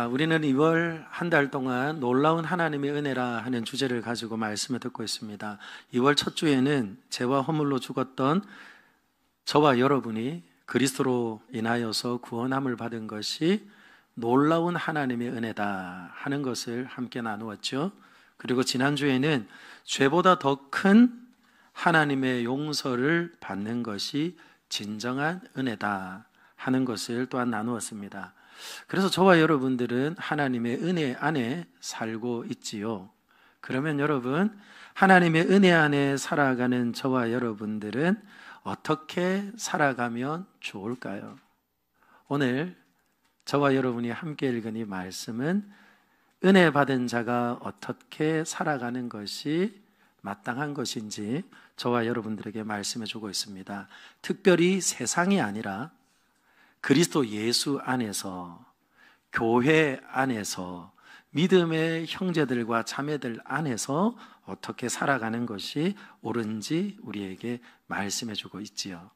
우리는 2월 한 달 동안 놀라운 하나님의 은혜라 하는 주제를 가지고 말씀을 듣고 있습니다. 2월 첫 주에는 죄와 허물로 죽었던 저와 여러분이 그리스도로 인하여서 구원함을 받은 것이 놀라운 하나님의 은혜다 하는 것을 함께 나누었죠. 그리고 지난주에는 죄보다 더 큰 하나님의 용서를 받는 것이 진정한 은혜다 하는 것을 또한 나누었습니다. 그래서 저와 여러분들은 하나님의 은혜 안에 살고 있지요. 그러면 여러분, 하나님의 은혜 안에 살아가는 저와 여러분들은 어떻게 살아가면 좋을까요? 오늘 저와 여러분이 함께 읽은 이 말씀은 은혜 받은 자가 어떻게 살아가는 것이 마땅한 것인지 저와 여러분들에게 말씀해 주고 있습니다. 특별히 세상이 아니라 그리스도 예수 안에서, 교회 안에서, 믿음의 형제들과 자매들 안에서 어떻게 살아가는 것이 옳은지 우리에게 말씀해 주고 있지요.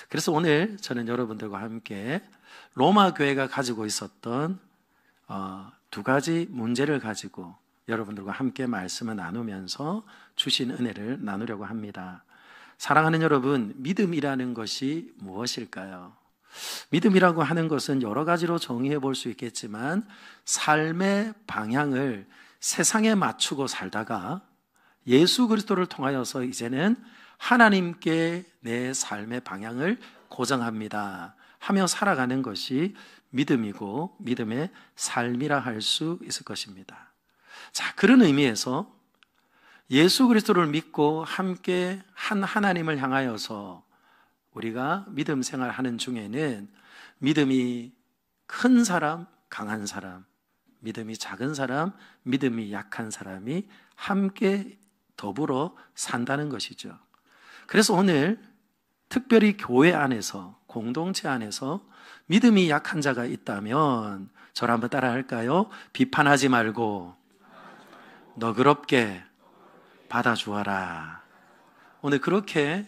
그래서 오늘 저는 여러분들과 함께 로마 교회가 가지고 있었던 두 가지 문제를 가지고 여러분들과 함께 말씀을 나누면서 주신 은혜를 나누려고 합니다. 사랑하는 여러분, 믿음이라는 것이 무엇일까요? 믿음이라고 하는 것은 여러 가지로 정의해 볼 수 있겠지만 삶의 방향을 세상에 맞추고 살다가 예수 그리스도를 통하여서 이제는 하나님께 내 삶의 방향을 고정합니다 하며 살아가는 것이 믿음이고 믿음의 삶이라 할 수 있을 것입니다. 자, 그런 의미에서 예수 그리스도를 믿고 함께 한 하나님을 향하여서 우리가 믿음 생활하는 중에는 믿음이 큰 사람, 강한 사람, 믿음이 작은 사람, 믿음이 약한 사람이 함께 더불어 산다는 것이죠. 그래서 오늘 특별히 교회 안에서, 공동체 안에서 믿음이 약한 자가 있다면 저를 한번 따라 할까요? 비판하지 말고 너그럽게 받아주어라. 오늘 그렇게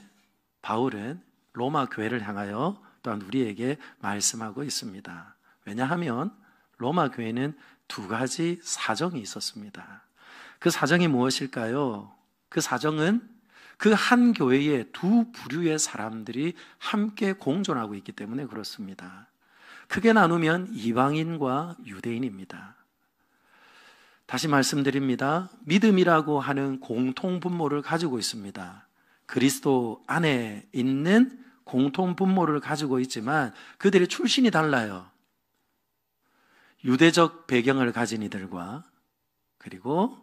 바울은 로마 교회를 향하여 또한 우리에게 말씀하고 있습니다. 왜냐하면 로마 교회는 두 가지 사정이 있었습니다. 그 사정이 무엇일까요? 그 사정은 그 한 교회에 두 부류의 사람들이 함께 공존하고 있기 때문에 그렇습니다. 크게 나누면 이방인과 유대인입니다. 다시 말씀드립니다. 믿음이라고 하는 공통 분모를 가지고 있습니다. 그리스도 안에 있는 공통 분모를 가지고 있지만 그들의 출신이 달라요. 유대적 배경을 가진 이들과 그리고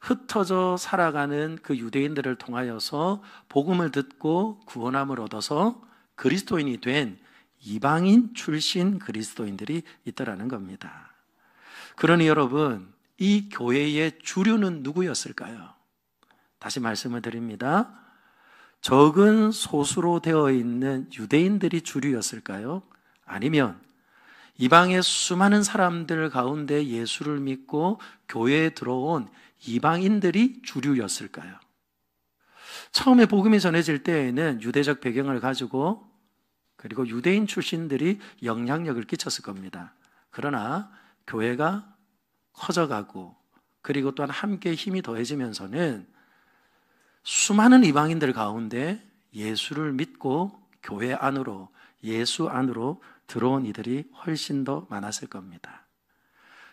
흩어져 살아가는 그 유대인들을 통하여서 복음을 듣고 구원함을 얻어서 그리스도인이 된 이방인 출신 그리스도인들이 있더라는 겁니다. 그러니 여러분, 이 교회의 주류는 누구였을까요? 다시 말씀을 드립니다. 적은 소수로 되어 있는 유대인들이 주류였을까요? 아니면 이방의 수많은 사람들 가운데 예수를 믿고 교회에 들어온 이방인들이 주류였을까요? 처음에 복음이 전해질 때에는 유대적 배경을 가지고 그리고 유대인 출신들이 영향력을 끼쳤을 겁니다. 그러나 교회가 커져가고 그리고 또한 함께 힘이 더해지면서는 수많은 이방인들 가운데 예수를 믿고 교회 안으로, 예수 안으로 들어온 이들이 훨씬 더 많았을 겁니다.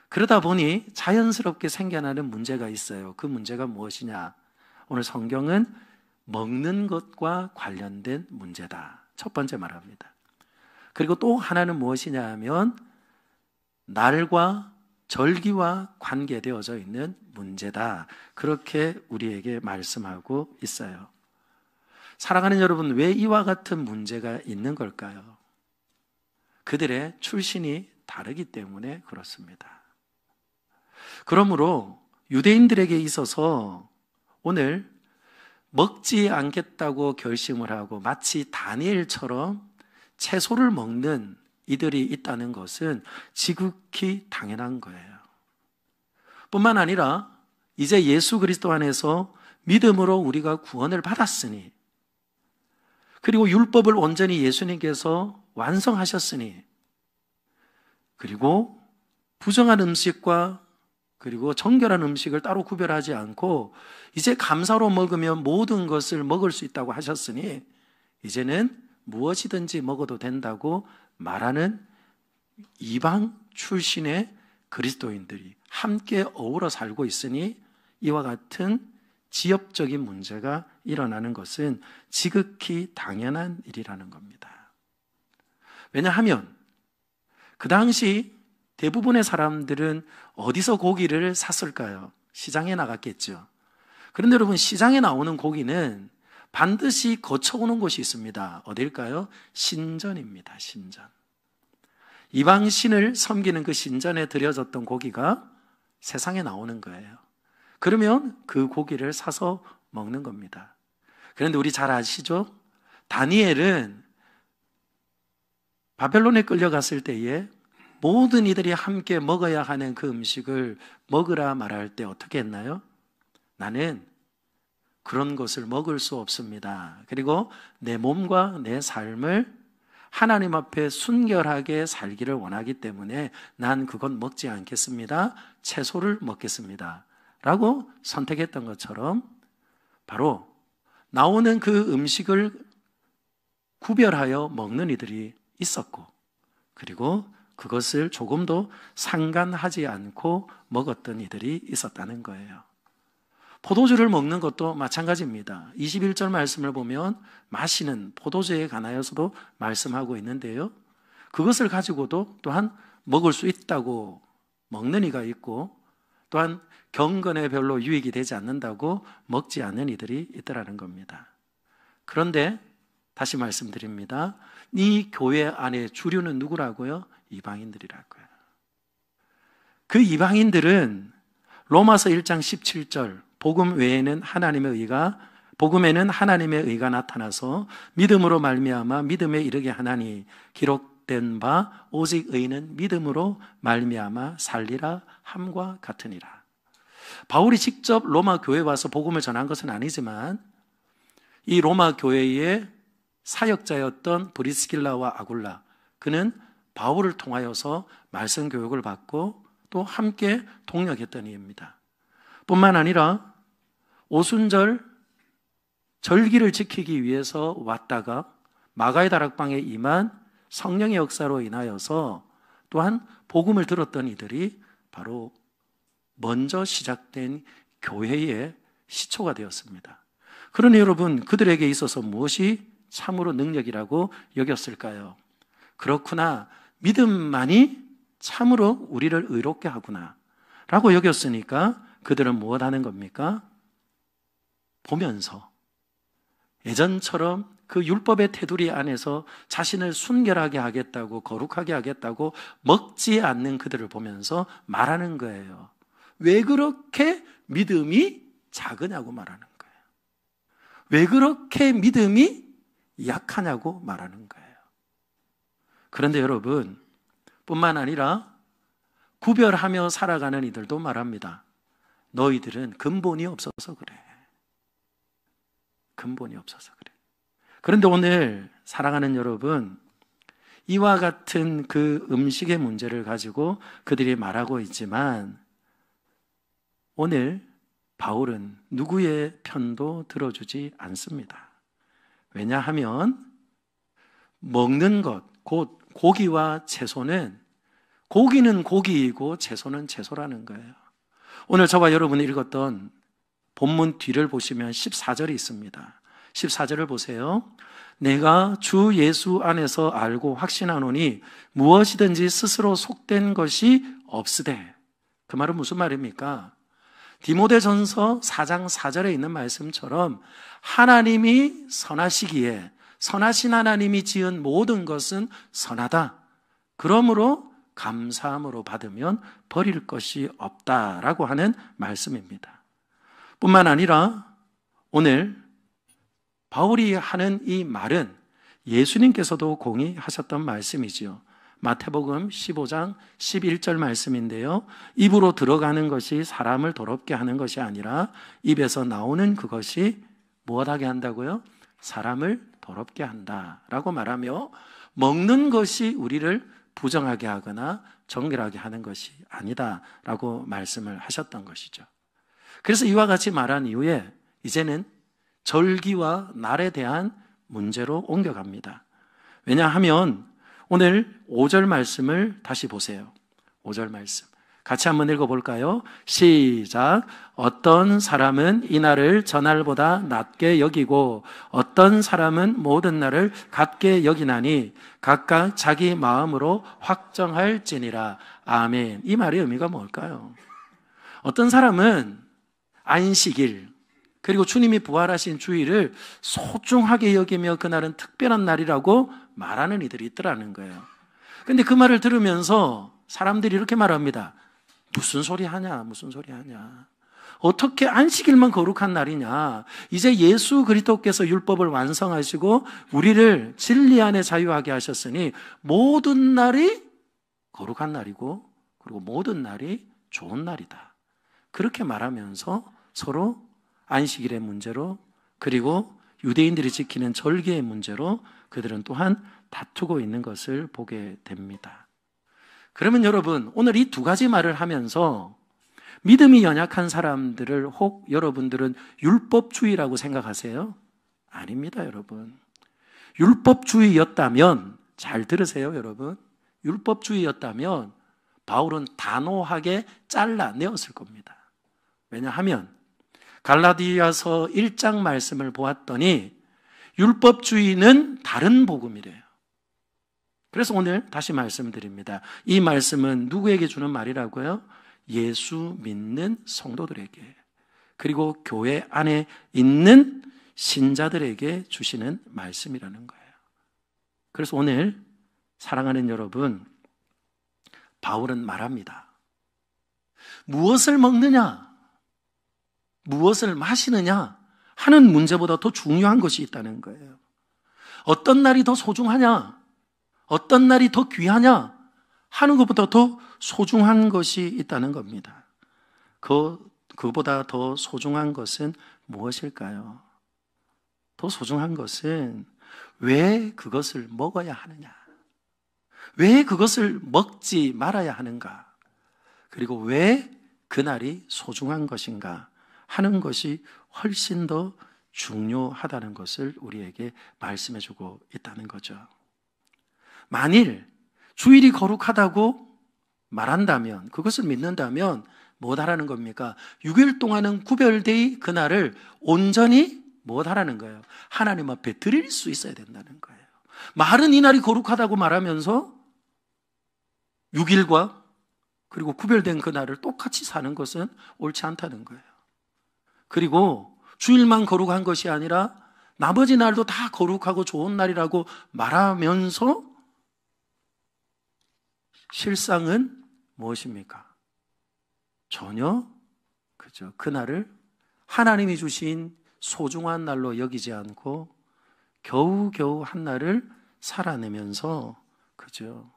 그러다 보니 자연스럽게 생겨나는 문제가 있어요. 그 문제가 무엇이냐? 오늘 성경은 먹는 것과 관련된 문제다. 첫 번째 말합니다. 그리고 또 하나는 무엇이냐 하면 날과 절기와 관계되어져 있는 문제다. 그렇게 우리에게 말씀하고 있어요. 사랑하는 여러분, 왜 이와 같은 문제가 있는 걸까요? 그들의 출신이 다르기 때문에 그렇습니다. 그러므로 유대인들에게 있어서 오늘 먹지 않겠다고 결심을 하고 마치 다니엘처럼 채소를 먹는 이들이 있다는 것은 지극히 당연한 거예요. 뿐만 아니라 이제 예수 그리스도 안에서 믿음으로 우리가 구원을 받았으니 그리고 율법을 온전히 예수님께서 완성하셨으니 그리고 부정한 음식과 그리고 정결한 음식을 따로 구별하지 않고 이제 감사로 먹으면 모든 것을 먹을 수 있다고 하셨으니 이제는 무엇이든지 먹어도 된다고 말하는 이방 출신의 그리스도인들이 함께 어우러 살고 있으니 이와 같은 지역적인 문제가 일어나는 것은 지극히 당연한 일이라는 겁니다. 왜냐하면 그 당시 대부분의 사람들은 어디서 고기를 샀을까요? 시장에 나갔겠죠. 그런데 여러분, 시장에 나오는 고기는 반드시 거쳐오는 곳이 있습니다. 어딜까요? 신전입니다. 신전. 이방 신을 섬기는 그 신전에 드려졌던 고기가 세상에 나오는 거예요. 그러면 그 고기를 사서 먹는 겁니다. 그런데 우리 잘 아시죠? 다니엘은 바벨론에 끌려갔을 때에 모든 이들이 함께 먹어야 하는 그 음식을 먹으라 말할 때 어떻게 했나요? 나는 그런 것을 먹을 수 없습니다. 그리고 내 몸과 내 삶을 하나님 앞에 순결하게 살기를 원하기 때문에 난 그건 먹지 않겠습니다. 채소를 먹겠습니다. 라고 선택했던 것처럼 바로 나오는 그 음식을 구별하여 먹는 이들이 있었고, 그리고 그것을 조금도 상관하지 않고 먹었던 이들이 있었다는 거예요. 포도주를 먹는 것도 마찬가지입니다. 21절 말씀을 보면 마시는 포도주에 관하여서도 말씀하고 있는데요, 그것을 가지고도 또한 먹을 수 있다고 먹는 이가 있고, 또한 경건에 별로 유익이 되지 않는다고 먹지 않는 이들이 있더라는 겁니다. 그런데 다시 말씀드립니다. 이 교회 안에 주류는 누구라고요? 이방인들이라고요. 그 이방인들은 로마서 1장 17절 복음에는 하나님의 의가 나타나서 믿음으로 말미암아 믿음에 이르게 하나니 기록된 바 오직 의는 믿음으로 말미암아 살리라 함과 같으니라. 바울이 직접 로마 교회에 와서 복음을 전한 것은 아니지만 이 로마 교회의 사역자였던 브리스길라와 아굴라, 그는 바울을 통하여서 말씀 교육을 받고 또 함께 동역했던 이입니다. 뿐만 아니라 오순절 절기를 지키기 위해서 왔다가 마가의 다락방에 임한 성령의 역사로 인하여서 또한 복음을 들었던 이들이 바로 먼저 시작된 교회의 시초가 되었습니다. 그러니 여러분, 그들에게 있어서 무엇이 참으로 능력이라고 여겼을까요? 그렇구나, 믿음만이 참으로 우리를 의롭게 하구나 라고 여겼으니까 그들은 무엇 하는 겁니까? 보면서 예전처럼 그 율법의 테두리 안에서 자신을 순결하게 하겠다고, 거룩하게 하겠다고 먹지 않는 그들을 보면서 말하는 거예요. 왜 그렇게 믿음이 작으냐고 말하는 거예요. 왜 그렇게 믿음이 약하냐고 말하는 거예요. 그런데 여러분, 뿐만 아니라 구별하며 살아가는 이들도 말합니다. 너희들은 근본이 없어서 그래. 근본이 없어서 그래. 그런데 오늘 사랑하는 여러분, 이와 같은 그 음식의 문제를 가지고 그들이 말하고 있지만 오늘 바울은 누구의 편도 들어주지 않습니다. 왜냐하면 먹는 것, 곧 고기와 채소는, 고기는 고기이고 채소는 채소라는 거예요. 오늘 저와 여러분이 읽었던 본문 뒤를 보시면 14절이 있습니다. 14절을 보세요. 내가 주 예수 안에서 알고 확신하노니 무엇이든지 스스로 속된 것이 없으되. 그 말은 무슨 말입니까? 디모데전서 4장 4절에 있는 말씀처럼 하나님이 선하시기에 선하신 하나님이 지은 모든 것은 선하다. 그러므로 감사함으로 받으면 버릴 것이 없다라고 하는 말씀입니다. 뿐만 아니라 오늘 바울이 하는 이 말은 예수님께서도 공의하셨던 말씀이지요. 마태복음 15장 11절 말씀인데요, 입으로 들어가는 것이 사람을 더럽게 하는 것이 아니라 입에서 나오는 그것이 무엇하게 한다고요? 사람을 더럽게 한다라고 말하며 먹는 것이 우리를 부정하게 하거나 정결하게 하는 것이 아니다라고 말씀을 하셨던 것이죠. 그래서 이와 같이 말한 이후에 이제는 절기와 날에 대한 문제로 옮겨갑니다. 왜냐하면 오늘 5절 말씀을 다시 보세요. 5절 말씀 같이 한번 읽어볼까요? 시작. 어떤 사람은 이 날을 저날보다 낮게 여기고 어떤 사람은 모든 날을 같게 여기나니 각각 자기 마음으로 확정할지니라. 아멘. 이 말의 의미가 뭘까요? 어떤 사람은 안식일 그리고 주님이 부활하신 주일을 소중하게 여기며 그날은 특별한 날이라고 말하는 이들이 있더라는 거예요. 근데 그 말을 들으면서 사람들이 이렇게 말합니다. 무슨 소리 하냐? 무슨 소리 하냐? 어떻게 안식일만 거룩한 날이냐? 이제 예수 그리스도께서 율법을 완성하시고 우리를 진리 안에 자유하게 하셨으니 모든 날이 거룩한 날이고 그리고 모든 날이 좋은 날이다. 그렇게 말하면서 서로 안식일의 문제로 그리고 유대인들이 지키는 절기의 문제로 그들은 또한 다투고 있는 것을 보게 됩니다. 그러면 여러분, 오늘 이 두 가지 말을 하면서 믿음이 연약한 사람들을 혹 여러분들은 율법주의라고 생각하세요? 아닙니다, 여러분. 율법주의였다면, 잘 들으세요, 여러분. 율법주의였다면 바울은 단호하게 잘라내었을 겁니다. 왜냐하면 갈라디아서 1장 말씀을 보았더니 율법주의는 다른 복음이래요. 그래서 오늘 다시 말씀드립니다. 이 말씀은 누구에게 주는 말이라고요? 예수 믿는 성도들에게 그리고 교회 안에 있는 신자들에게 주시는 말씀이라는 거예요. 그래서 오늘 사랑하는 여러분, 바울은 말합니다. 무엇을 먹느냐, 무엇을 마시느냐 하는 문제보다 더 중요한 것이 있다는 거예요. 어떤 날이 더 소중하냐, 어떤 날이 더 귀하냐 하는 것보다 더 소중한 것이 있다는 겁니다. 그보다 더 소중한 것은 무엇일까요? 더 소중한 것은 왜 그것을 먹어야 하느냐, 왜 그것을 먹지 말아야 하는가, 그리고 왜 그날이 소중한 것인가 하는 것이 훨씬 더 중요하다는 것을 우리에게 말씀해주고 있다는 거죠. 만일 주일이 거룩하다고 말한다면, 그것을 믿는다면 뭐하라는 겁니까? 6일 동안은 구별되이 그날을 온전히 뭐하라는 거예요? 하나님 앞에 드릴 수 있어야 된다는 거예요. 말은 이 날이 거룩하다고 말하면서 6일과 그리고 구별된 그날을 똑같이 사는 것은 옳지 않다는 거예요. 그리고 주일만 거룩한 것이 아니라 나머지 날도 다 거룩하고 좋은 날이라고 말하면서 실상은 무엇입니까? 전혀 그죠. 그날을 하나님이 주신 소중한 날로 여기지 않고 겨우겨우 한 날을 살아내면서 그죠.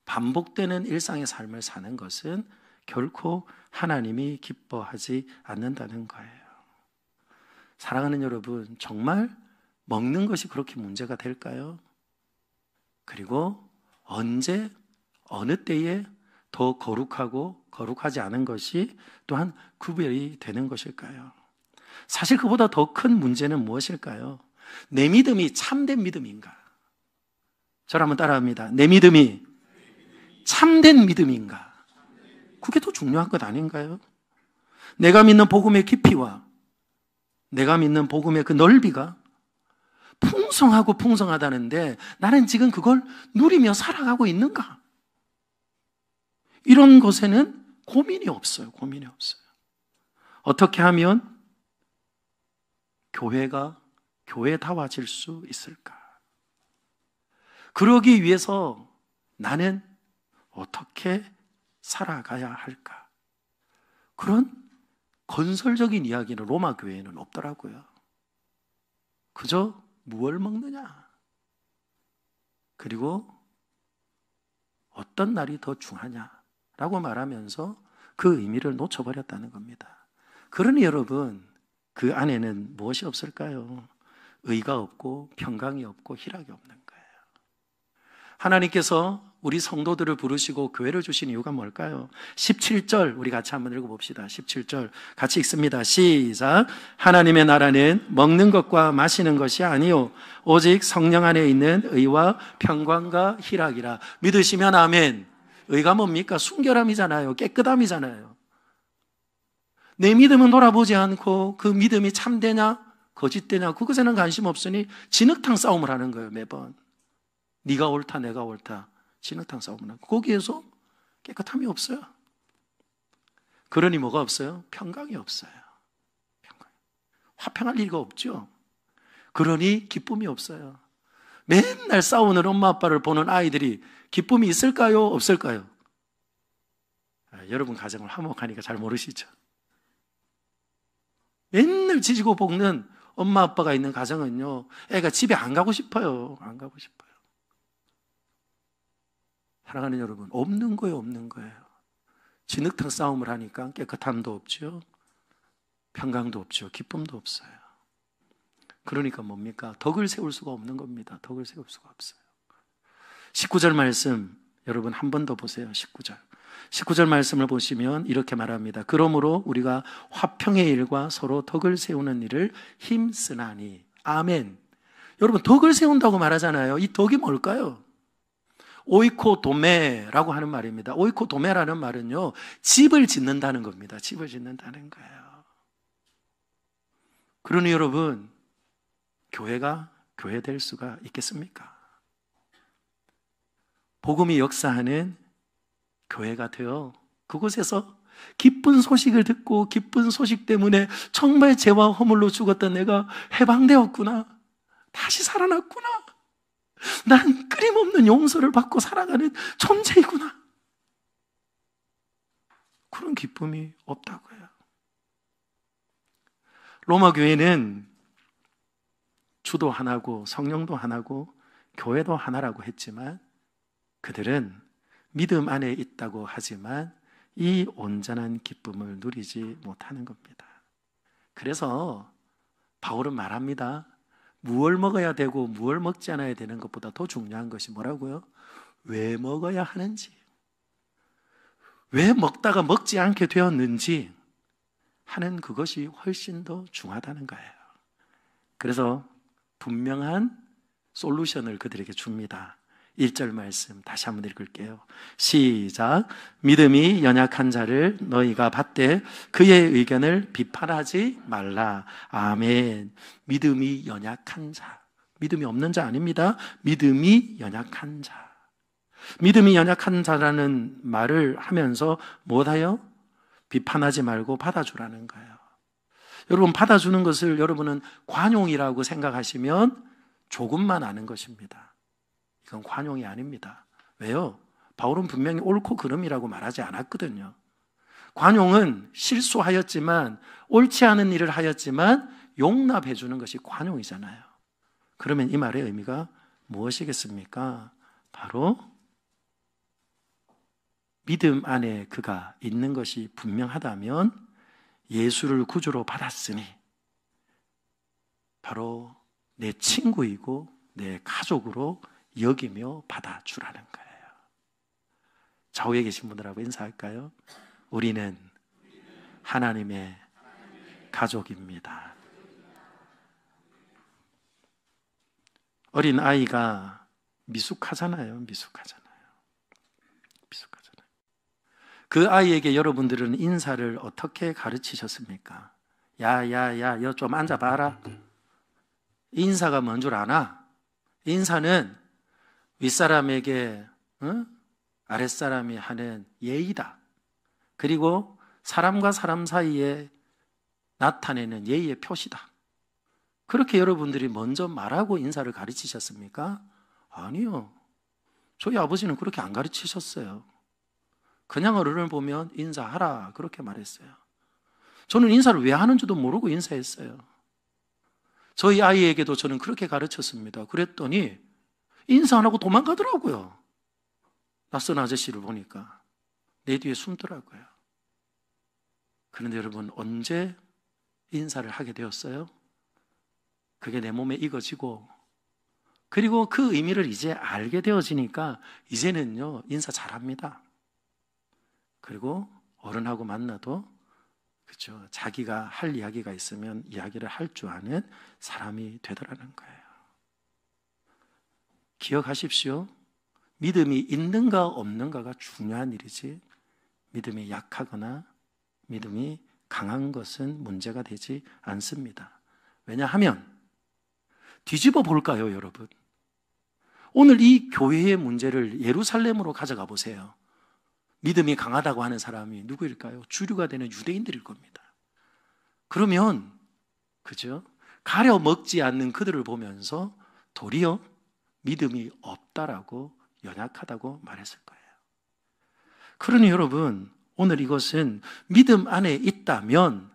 반복되는 일상의 삶을 사는 것은 결코 하나님이 기뻐하지 않는다는 거예요. 사랑하는 여러분, 정말 먹는 것이 그렇게 문제가 될까요? 그리고 언제, 어느 때에 더 거룩하고 거룩하지 않은 것이 또한 구별이 되는 것일까요? 사실 그보다 더 큰 문제는 무엇일까요? 내 믿음이 참된 믿음인가? 저를 한번 따라합니다. 내 믿음이 참된 믿음인가? 그게 더 중요한 것 아닌가요? 내가 믿는 복음의 깊이와 내가 믿는 복음의 그 넓이가 풍성하고 풍성하다는데 나는 지금 그걸 누리며 살아가고 있는가? 이런 것에는 고민이 없어요. 고민이 없어요. 어떻게 하면 교회가 교회다워질 수 있을까? 그러기 위해서 나는 어떻게 살아가야 할까? 그런 건설적인 이야기는 로마 교회에는 없더라고요. 그저 무엇을 먹느냐, 그리고 어떤 날이 더 중하냐라고 말하면서 그 의미를 놓쳐버렸다는 겁니다. 그러니 여러분, 그 안에는 무엇이 없을까요? 의가 없고 평강이 없고 희락이 없는 거예요. 하나님께서 우리 성도들을 부르시고 교회를 주신 이유가 뭘까요? 17절 우리 같이 한번 읽어봅시다. 17절 같이 읽습니다. 시작. 하나님의 나라는 먹는 것과 마시는 것이 아니요 오직 성령 안에 있는 의와 평강과 희락이라. 믿으시면 아멘. 의가 뭡니까? 순결함이잖아요. 깨끗함이잖아요. 내 믿음은 돌아보지 않고 그 믿음이 참되냐 거짓되냐 그것에는 관심 없으니 진흙탕 싸움을 하는 거예요. 매번 네가 옳다 내가 옳다 진흙탕 싸움을 하고 거기에서 깨끗함이 없어요. 그러니 뭐가 없어요? 평강이 없어요. 평강. 화평할 리가 없죠. 그러니 기쁨이 없어요. 맨날 싸우는 엄마 아빠를 보는 아이들이 기쁨이 있을까요? 없을까요? 여러분 가정을 화목하니까 잘 모르시죠. 맨날 지지고 볶는 엄마 아빠가 있는 가정은요, 애가 집에 안 가고 싶어요. 안 가고 싶어요. 사랑하는 여러분, 없는 거예요, 없는 거예요. 진흙탕 싸움을 하니까 깨끗함도 없죠. 평강도 없죠. 기쁨도 없어요. 그러니까 뭡니까? 덕을 세울 수가 없는 겁니다. 덕을 세울 수가 없어요. 19절 말씀 여러분 한 번 더 보세요. 19절 말씀을 보시면 이렇게 말합니다. 그러므로 우리가 화평의 일과 서로 덕을 세우는 일을 힘쓰나니. 아멘. 여러분 덕을 세운다고 말하잖아요. 이 덕이 뭘까요? 오이코도메라고 하는 말입니다. 오이코도메라는 말은요, 집을 짓는다는 겁니다. 집을 짓는다는 거예요. 그러니 여러분, 교회가 교회 될 수가 있겠습니까? 복음이 역사하는 교회가 되어 그곳에서 기쁜 소식을 듣고 기쁜 소식 때문에 정말 죄와 허물로 죽었던 내가 해방되었구나. 다시 살아났구나. 난 끊임없는 용서를 받고 살아가는 존재이구나. 그런 기쁨이 없다고요. 로마 교회는 주도 하나고 성령도 하나고 교회도 하나라고 했지만 그들은 믿음 안에 있다고 하지만 이 온전한 기쁨을 누리지 못하는 겁니다. 그래서 바울은 말합니다. 무엇을 먹어야 되고 무엇을 먹지 않아야 되는 것보다 더 중요한 것이 뭐라고요? 왜 먹어야 하는지, 왜 먹다가 먹지 않게 되었는지 하는 그것이 훨씬 더 중요하다는 거예요. 그래서 분명한 솔루션을 그들에게 줍니다. 1절 말씀 다시 한번 읽을게요. 시작. 믿음이 연약한 자를 너희가 받되 그의 의견을 비판하지 말라. 아멘. 믿음이 연약한 자, 믿음이 없는 자 아닙니다. 믿음이 연약한 자. 믿음이 연약한 자라는 말을 하면서 뭐하요? 비판하지 말고 받아주라는 거예요. 여러분 받아주는 것을 여러분은 관용이라고 생각하시면 조금만 아는 것입니다. 이건 관용이 아닙니다. 왜요? 바울은 분명히 옳고 그름이라고 말하지 않았거든요. 관용은 실수하였지만 옳지 않은 일을 하였지만 용납해 주는 것이 관용이잖아요. 그러면 이 말의 의미가 무엇이겠습니까? 바로 믿음 안에 그가 있는 것이 분명하다면 예수를 구주로 받았으니 바로 내 친구이고 내 가족으로 여기며 받아주라는 거예요. 좌우에 계신 분들하고 인사할까요? 우리는 하나님의 가족입니다. 어린 아이가 미숙하잖아요. 미숙하잖아요. 그 아이에게 여러분들은 인사를 어떻게 가르치셨습니까? 야야야, 여 좀 앉아봐라. 인사가 뭔 줄 아나? 인사는 윗사람에게 아랫사람이 하는 예의다. 그리고 사람과 사람 사이에 나타내는 예의의 표시다. 그렇게 여러분들이 먼저 말하고 인사를 가르치셨습니까? 아니요. 저희 아버지는 그렇게 안 가르치셨어요. 그냥 어른을 보면 인사하라 그렇게 말했어요. 저는 인사를 왜 하는지도 모르고 인사했어요. 저희 아이에게도 저는 그렇게 가르쳤습니다. 그랬더니 인사 안 하고 도망가더라고요. 낯선 아저씨를 보니까 내 뒤에 숨더라고요. 그런데 여러분, 언제 인사를 하게 되었어요? 그게 내 몸에 익어지고 그리고 그 의미를 이제 알게 되어지니까 이제는요, 인사 잘합니다. 그리고 어른하고 만나도 그렇죠. 자기가 할 이야기가 있으면 이야기를 할 줄 아는 사람이 되더라는 거예요. 기억하십시오. 믿음이 있는가 없는가가 중요한 일이지, 믿음이 약하거나 믿음이 강한 것은 문제가 되지 않습니다. 왜냐하면 뒤집어 볼까요, 여러분? 오늘 이 교회의 문제를 예루살렘으로 가져가 보세요. 믿음이 강하다고 하는 사람이 누구일까요? 주류가 되는 유대인들일 겁니다. 그러면 그죠? 가려 먹지 않는 그들을 보면서 도리어 믿음이 없다라고, 연약하다고 말했을 거예요. 그러니 여러분, 오늘 이것은 믿음 안에 있다면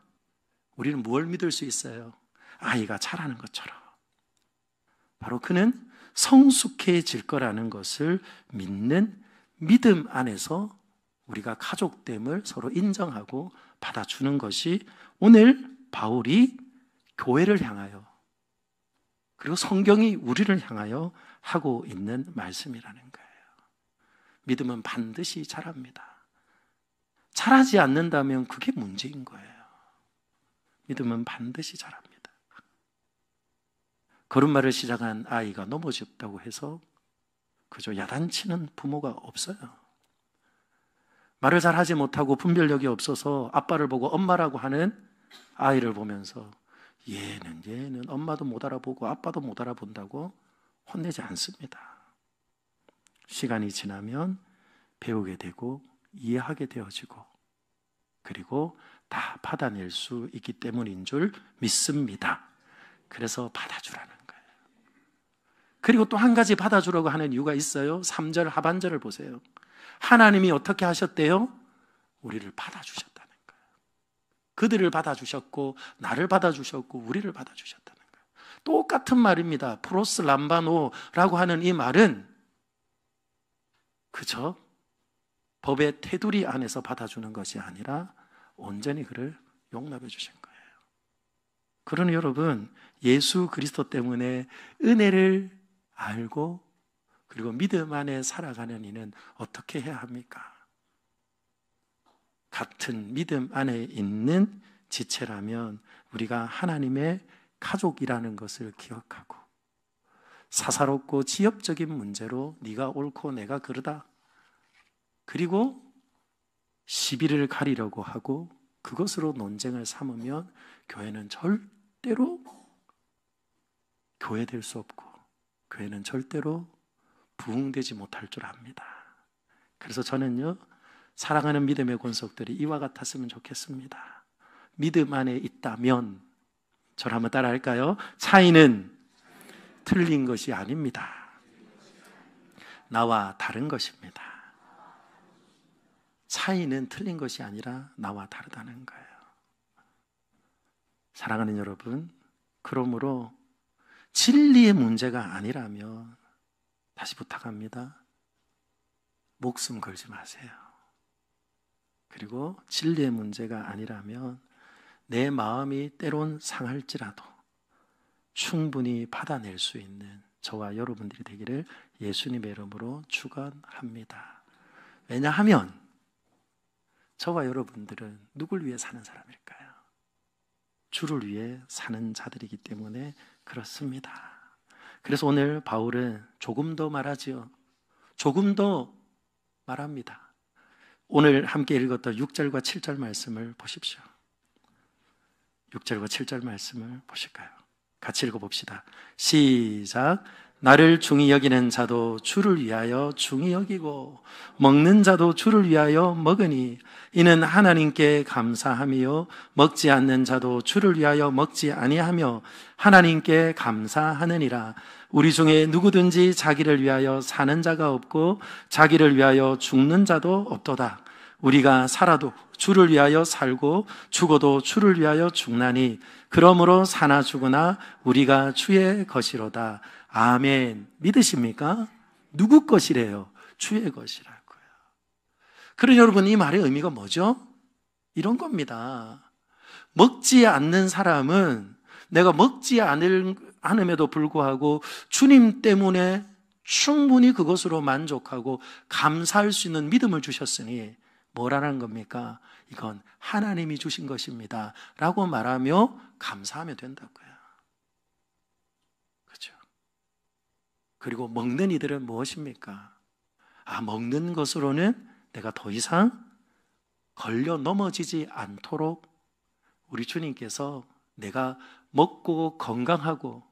우리는 뭘 믿을 수 있어요? 아이가 자라는 것처럼 바로 그는 성숙해질 거라는 것을 믿는 믿음 안에서 우리가 가족됨을 서로 인정하고 받아주는 것이 오늘 바울이 교회를 향하여, 그리고 성경이 우리를 향하여 하고 있는 말씀이라는 거예요. 믿음은 반드시 자랍니다. 자라지 않는다면 그게 문제인 거예요. 믿음은 반드시 자랍니다. 걸음마를 시작한 아이가 넘어졌다고 해서 그저 야단치는 부모가 없어요. 말을 잘 하지 못하고 분별력이 없어서 아빠를 보고 엄마라고 하는 아이를 보면서 얘는 엄마도 못 알아보고 아빠도 못 알아본다고 혼내지 않습니다. 시간이 지나면 배우게 되고 이해하게 되어지고, 그리고 다 받아낼 수 있기 때문인 줄 믿습니다. 그래서 받아주라는 거예요. 그리고 또 한 가지 받아주라고 하는 이유가 있어요. 3절 하반절을 보세요. 하나님이 어떻게 하셨대요? 우리를 받아주셨다는 거예요. 그들을 받아주셨고 나를 받아주셨고 우리를 받아주셨다는 거예요. 똑같은 말입니다. 프로스 람바노라고 하는 이 말은 그저 법의 테두리 안에서 받아주는 것이 아니라 온전히 그를 용납해 주신 거예요. 그러니 여러분, 예수 그리스도 때문에 은혜를 알고 그리고 믿음 안에 살아가는 이는 어떻게 해야 합니까? 같은 믿음 안에 있는 지체라면 우리가 하나님의 가족이라는 것을 기억하고, 사사롭고 지엽적인 문제로 네가 옳고 내가 그르다, 그리고 시비를 가리려고 하고 그것으로 논쟁을 삼으면 교회는 절대로 교회될 수 없고 교회는 절대로 부흥되지 못할 줄 압니다. 그래서 저는요, 사랑하는 믿음의 권속들이 이와 같았으면 좋겠습니다. 믿음 안에 있다면, 저를 한번 따라 할까요? 차이는 틀린 것이 아닙니다. 나와 다른 것입니다. 차이는 틀린 것이 아니라 나와 다르다는 거예요. 사랑하는 여러분, 그러므로 진리의 문제가 아니라면 다시 부탁합니다. 목숨 걸지 마세요. 그리고 진리의 문제가 아니라면 내 마음이 때론 상할지라도 충분히 받아낼 수 있는 저와 여러분들이 되기를 예수님의 이름으로 축원합니다. 왜냐하면 저와 여러분들은 누굴 위해 사는 사람일까요? 주를 위해 사는 자들이기 때문에 그렇습니다. 그래서 오늘 바울은 조금 더 말하지요. 조금 더 말합니다. 오늘 함께 읽었던 6절과 7절 말씀을 보십시오. 6절과 7절 말씀을 보실까요? 같이 읽어봅시다. 시작. 나를 중히 여기는 자도 주를 위하여 중히 여기고 먹는 자도 주를 위하여 먹으니 이는 하나님께 감사함이요 먹지 않는 자도 주를 위하여 먹지 아니하며 하나님께 감사하느니라. 우리 중에 누구든지 자기를 위하여 사는 자가 없고 자기를 위하여 죽는 자도 없도다. 우리가 살아도 주를 위하여 살고 죽어도 주를 위하여 죽나니 그러므로 사나 죽으나 우리가 주의 것이로다. 아멘. 믿으십니까? 누구 것이래요? 주의 것이라고요. 그러니 여러분, 이 말의 의미가 뭐죠? 이런 겁니다. 먹지 않는 사람은 내가 먹지 않을 않음에도 불구하고 주님 때문에 충분히 그것으로 만족하고 감사할 수 있는 믿음을 주셨으니 뭐라는 겁니까? 이건 하나님이 주신 것입니다 라고 말하며 감사하면 된다고요. 그렇죠? 그리고 먹는 이들은 무엇입니까? 먹는 것으로는 내가 더 이상 걸려 넘어지지 않도록 우리 주님께서 내가 먹고 건강하고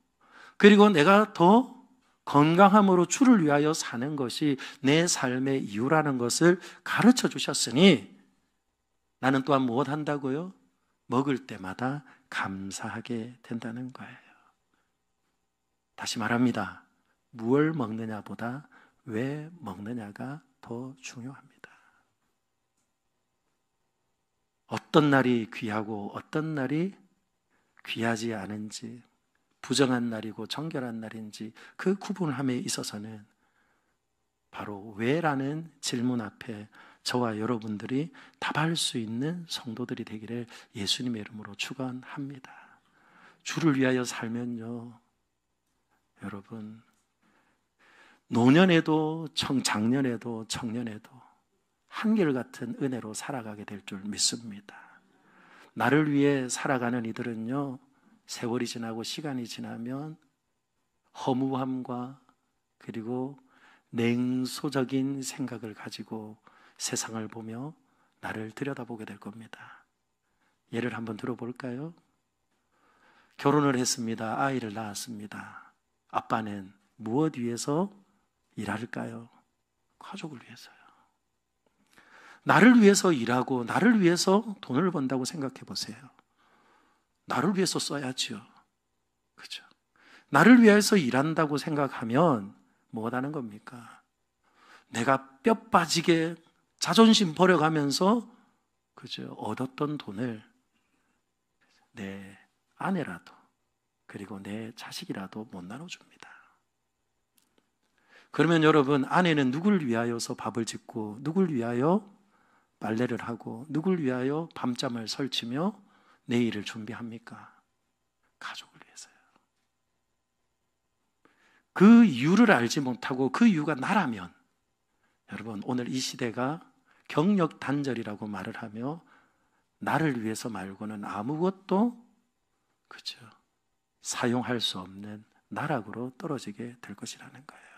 그리고 내가 더 건강함으로 주를 위하여 사는 것이 내 삶의 이유라는 것을 가르쳐 주셨으니 나는 또한 무엇 한다고요? 먹을 때마다 감사하게 된다는 거예요. 다시 말합니다. 무엇을 먹느냐보다 왜 먹느냐가 더 중요합니다. 어떤 날이 귀하고 어떤 날이 귀하지 않은지, 부정한 날이고 정결한 날인지 그 구분함에 있어서는 바로 왜라는 질문 앞에 저와 여러분들이 답할 수 있는 성도들이 되기를 예수님의 이름으로 축원합니다. 주를 위하여 살면요, 여러분, 노년에도 장년에도 청년에도 한결같은 은혜로 살아가게 될 줄 믿습니다. 나를 위해 살아가는 이들은요, 세월이 지나고 시간이 지나면 허무함과 그리고 냉소적인 생각을 가지고 세상을 보며 나를 들여다보게 될 겁니다. 예를 한번 들어볼까요? 결혼을 했습니다. 아이를 낳았습니다. 아빠는 무엇 위해서 일할까요? 가족을 위해서요. 나를 위해서 일하고 나를 위해서 돈을 번다고 생각해 보세요. 나를 위해서 써야지요. 그죠? 나를 위해서 일한다고 생각하면 뭐 하는 겁니까? 내가 뼈 빠지게 자존심 버려가면서 그죠? 얻었던 돈을 내 아내라도 그리고 내 자식이라도 못 나눠줍니다. 그러면 여러분, 아내는 누구를 위하여서 밥을 짓고 누구를 위하여 빨래를 하고 누구를 위하여 밤잠을 설치며 내일을 준비합니까? 가족을 위해서요. 그 이유를 알지 못하고 그 이유가 나라면 여러분, 오늘 이 시대가 경력 단절이라고 말을 하며 나를 위해서 말고는 아무것도 그죠? 사용할 수 없는 나락으로 떨어지게 될 것이라는 거예요.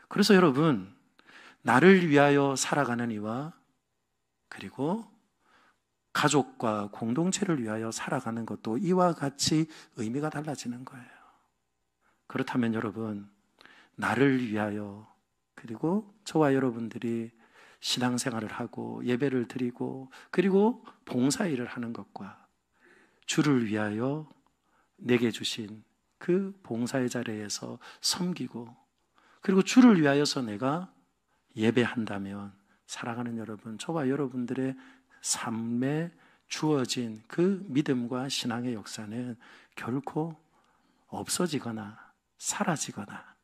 그래서 여러분, 나를 위하여 살아가는 이와 그리고 가족과 공동체를 위하여 살아가는 것도 이와 같이 의미가 달라지는 거예요. 그렇다면 여러분, 나를 위하여 그리고 저와 여러분들이 신앙생활을 하고 예배를 드리고 그리고 봉사일을 하는 것과 주를 위하여 내게 주신 그 봉사의 자리에서 섬기고 그리고 주를 위하여서 내가 예배한다면 사랑하는 여러분, 저와 여러분들의 삶에 주어진 그 믿음과 신앙의 역사는 결코 없어지거나 사라지거나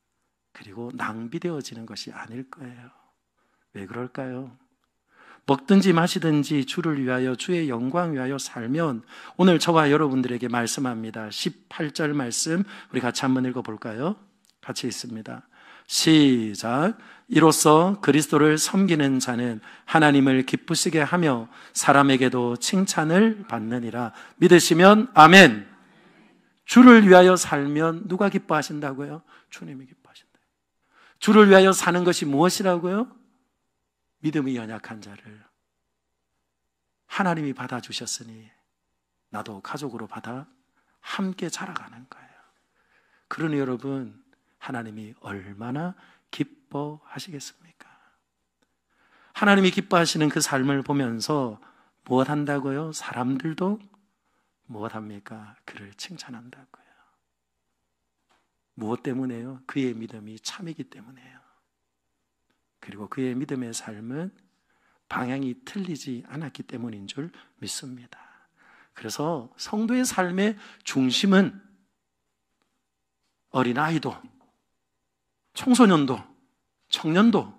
그리고 낭비되어지는 것이 아닐 거예요. 왜 그럴까요? 먹든지 마시든지 주를 위하여 주의 영광 위하여 살면 오늘 저와 여러분들에게 말씀합니다. 18절 말씀 우리 같이 한번 읽어볼까요? 같이 있습니다. 시작. 이로써 그리스도를 섬기는 자는 하나님을 기쁘시게 하며 사람에게도 칭찬을 받느니라. 믿으시면 아멘. 주를 위하여 살면 누가 기뻐하신다고요? 주님이 기뻐하신다. 주를 위하여 사는 것이 무엇이라고요? 믿음이 연약한 자를 하나님이 받아주셨으니 나도 가족으로 받아 함께 자라가는 거예요. 그러니 여러분, 하나님이 얼마나 기뻐하시겠습니까? 하나님이 기뻐하시는 그 삶을 보면서 무엇 한다고요? 사람들도 무엇 합니까? 그를 칭찬한다고요. 무엇 때문에요? 그의 믿음이 참이기 때문에요. 그리고 그의 믿음의 삶은 방향이 틀리지 않았기 때문인 줄 믿습니다. 그래서 성도의 삶의 중심은 어린아이도 청소년도, 청년도,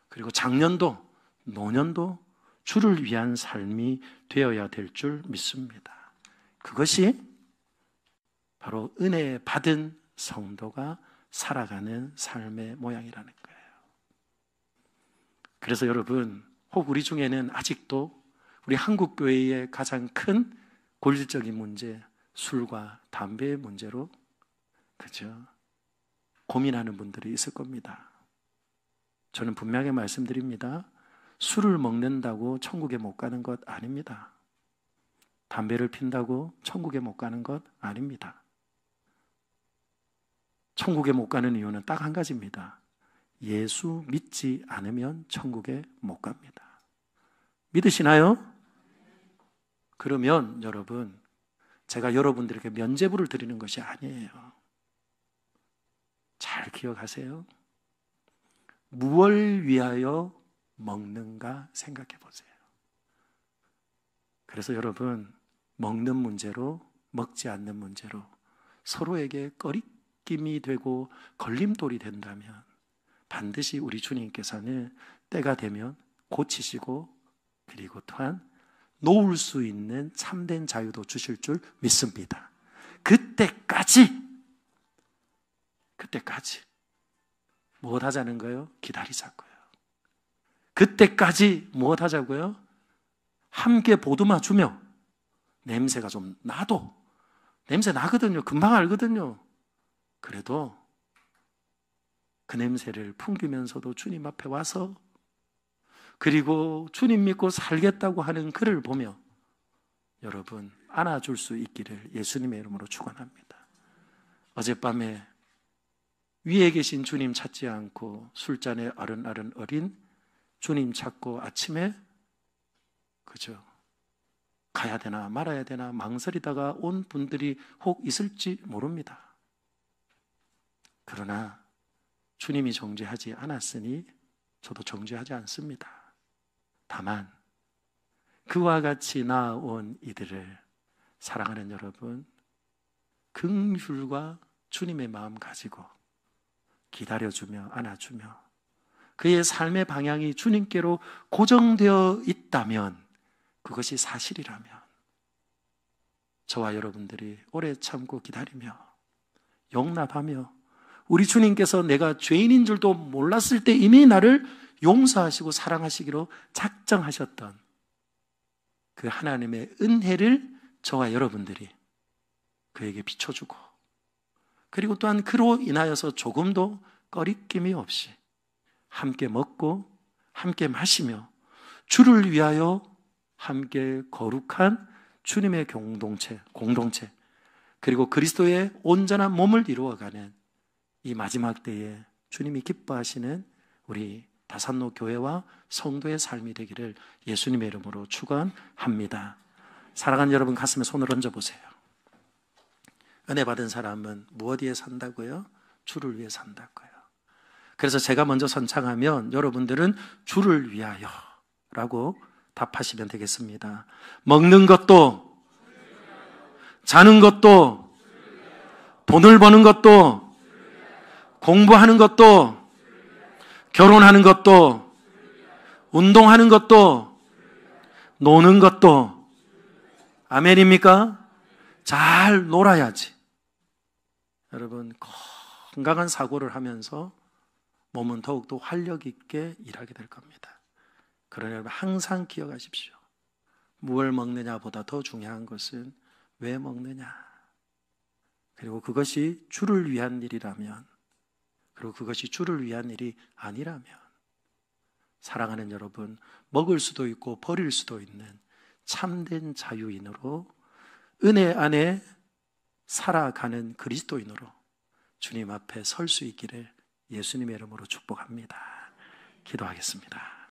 그리고 장년도, 노년도 주를 위한 삶이 되어야 될 줄 믿습니다. 그것이 바로 은혜 받은 성도가 살아가는 삶의 모양이라는 거예요. 그래서 여러분, 혹 우리 중에는 아직도 우리 한국 교회의 가장 큰 본질적인 문제, 술과 담배의 문제로 그죠? 고민하는 분들이 있을 겁니다. 저는 분명히 말씀드립니다. 술을 먹는다고 천국에 못 가는 것 아닙니다. 담배를 핀다고 천국에 못 가는 것 아닙니다. 천국에 못 가는 이유는 딱 한 가지입니다. 예수 믿지 않으면 천국에 못 갑니다. 믿으시나요? 그러면 여러분, 제가 여러분들에게 면죄부를 드리는 것이 아니에요. 잘 기억하세요. 무엇을 위하여 먹는가 생각해 보세요. 그래서 여러분, 먹는 문제로, 먹지 않는 문제로 서로에게 꺼리낌이 되고 걸림돌이 된다면 반드시 우리 주님께서는 때가 되면 고치시고, 그리고 또한 놓을 수 있는 참된 자유도 주실 줄 믿습니다. 그때까지 무엇 하자는 거예요? 기다리자고요. 그때까지 무엇 하자고요? 함께 보듬어 주며, 냄새가 좀 나도, 냄새 나거든요. 금방 알거든요. 그래도 그 냄새를 풍기면서도 주님 앞에 와서, 그리고 주님 믿고 살겠다고 하는 그를 보며 여러분 안아줄 수 있기를 예수님의 이름으로 축원합니다. 어젯밤에 위에 계신 주님 찾지 않고 술잔에 아른아른 어린 주님 찾고 아침에 그죠? 가야 되나 말아야 되나 망설이다가 온 분들이 혹 있을지 모릅니다. 그러나 주님이 정죄하지 않았으니 저도 정죄하지 않습니다. 다만 그와 같이 나아온 이들을 사랑하는 여러분, 긍휼과 주님의 마음 가지고 기다려주며 안아주며 그의 삶의 방향이 주님께로 고정되어 있다면, 그것이 사실이라면 저와 여러분들이 오래 참고 기다리며 용납하며, 우리 주님께서 내가 죄인인 줄도 몰랐을 때 이미 나를 용서하시고 사랑하시기로 작정하셨던 그 하나님의 은혜를 저와 여러분들이 그에게 비춰주고, 그리고 또한 그로 인하여서 조금도 꺼리낌이 없이 함께 먹고 함께 마시며 주를 위하여 함께 거룩한 주님의 공동체, 그리고 그리스도의 온전한 몸을 이루어가는 이 마지막 때에 주님이 기뻐하시는 우리 다산로 교회와 성도의 삶이 되기를 예수님의 이름으로 축원합니다. 사랑하는 여러분, 가슴에 손을 얹어보세요. 은혜 받은 사람은 무엇 위해 산다고요? 주를 위해 산다고요. 그래서 제가 먼저 선창하면 여러분들은 주를 위하여 라고 답하시면 되겠습니다. 먹는 것도, 자는 것도, 돈을 버는 것도, 공부하는 것도, 결혼하는 것도, 운동하는 것도, 노는 것도. 아멘입니까? 잘 놀아야지. 여러분, 건강한 사고를 하면서 몸은 더욱더 활력 있게 일하게 될 겁니다. 그러나 여러분, 항상 기억하십시오. 무엇을 먹느냐보다 더 중요한 것은 왜 먹느냐, 그리고 그것이 주를 위한 일이라면, 그리고 그것이 주를 위한 일이 아니라면, 사랑하는 여러분, 먹을 수도 있고 버릴 수도 있는 참된 자유인으로, 은혜 안에 살아가는 그리스도인으로 주님 앞에 설 수 있기를 예수님의 이름으로 축복합니다. 기도하겠습니다.